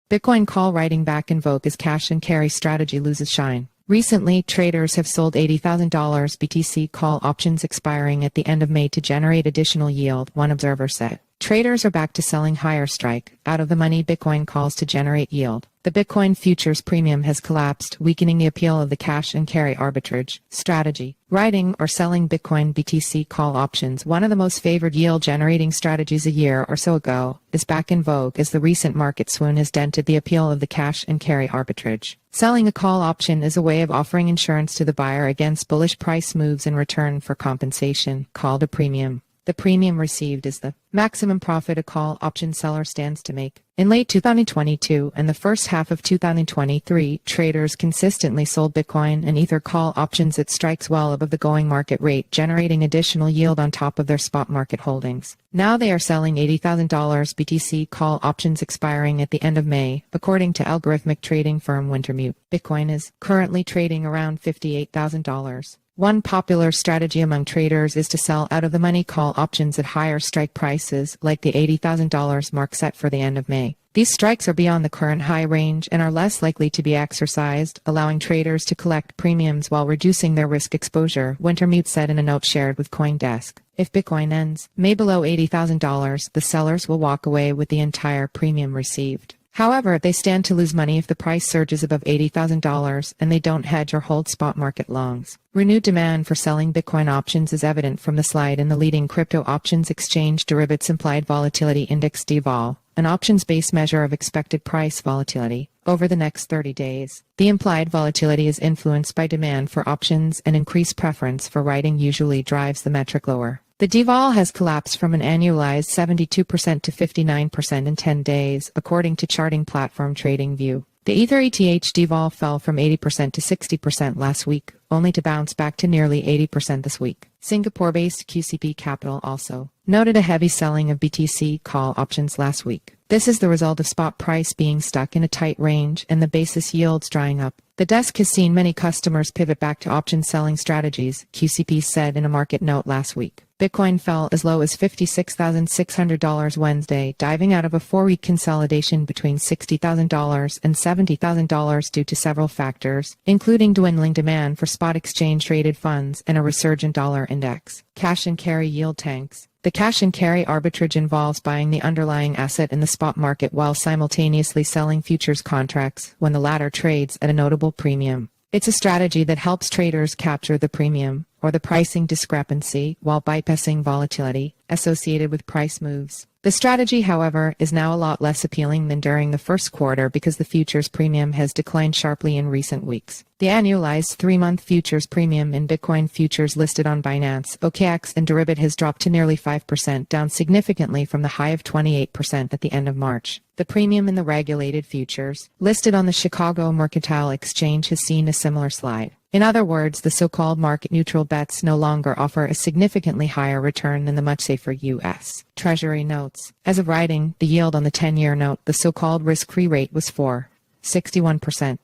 Bitcoin call writing back in Vogue as cash and carry strategy loses shine. Recently, traders have sold $80,000 BTC call options expiring at the end of May to generate additional yield, one observer said. Traders are back to selling higher strike, out-of-the-money Bitcoin calls to generate yield. The Bitcoin futures premium has collapsed, weakening the appeal of the cash and carry arbitrage strategy. Writing or selling Bitcoin BTC call options, one of the most favored yield-generating strategies a year or so ago, is back in vogue as the recent market swoon has dented the appeal of the cash and carry arbitrage. Selling a call option is a way of offering insurance to the buyer against bullish price moves in return for compensation, called a premium. The premium received is the maximum profit a call option seller stands to make. In late 2022 and the first half of 2023, traders consistently sold Bitcoin and Ether call options at strikes well above the going market rate, generating additional yield on top of their spot market holdings. Now they are selling $80,000 BTC call options expiring at the end of May, according to algorithmic trading firm Wintermute. Bitcoin is currently trading around $58,000. One popular strategy among traders is to sell out-of-the-money call options at higher strike prices, like the $80,000 mark set for the end of May. These strikes are beyond the current high range and are less likely to be exercised, allowing traders to collect premiums while reducing their risk exposure, Wintermute said in a note shared with CoinDesk. If Bitcoin ends May below $80,000, the sellers will walk away with the entire premium received. However, they stand to lose money if the price surges above $80,000 and they don't hedge or hold spot market longs. Renewed demand for selling Bitcoin options is evident from the slide in the leading crypto options exchange Deribit's Implied Volatility Index (DVOL), an options-based measure of expected price volatility over the next 30 days. The implied volatility is influenced by demand for options, and increased preference for writing usually drives the metric lower. The DVOL has collapsed from an annualized 72% to 59% in 10 days, according to charting platform TradingView. The Ether ETH DVOL fell from 80% to 60% last week, only to bounce back to nearly 80% this week. Singapore-based QCP Capital also noted a heavy selling of BTC call options last week. This is the result of spot price being stuck in a tight range and the basis yields drying up. The desk has seen many customers pivot back to option selling strategies, QCP said in a market note last week. Bitcoin fell as low as $56,600 Wednesday, diving out of a 4-week consolidation between $60,000 and $70,000 due to several factors, including dwindling demand for spot exchange-traded funds and a resurgent dollar index. Cash and carry yield tanks. The cash and carry arbitrage involves buying the underlying asset in the spot market while simultaneously selling futures contracts when the latter trades at a notable premium. It's a strategy that helps traders capture the premium, or the pricing discrepancy, while bypassing volatility associated with price moves. The strategy, however, is now a lot less appealing than during the first quarter because the futures premium has declined sharply in recent weeks. The annualized 3-month futures premium in Bitcoin futures listed on Binance, OKX, and Deribit has dropped to nearly 5%, down significantly from the high of 28% at the end of March. The premium in the regulated futures, listed on the Chicago Mercantile Exchange, has seen a similar slide. In other words, the so-called market-neutral bets no longer offer a significantly higher return than the much safer U.S. Treasury notes. As of writing, the yield on the 10-year note, the so-called risk-free rate, was 4.61%.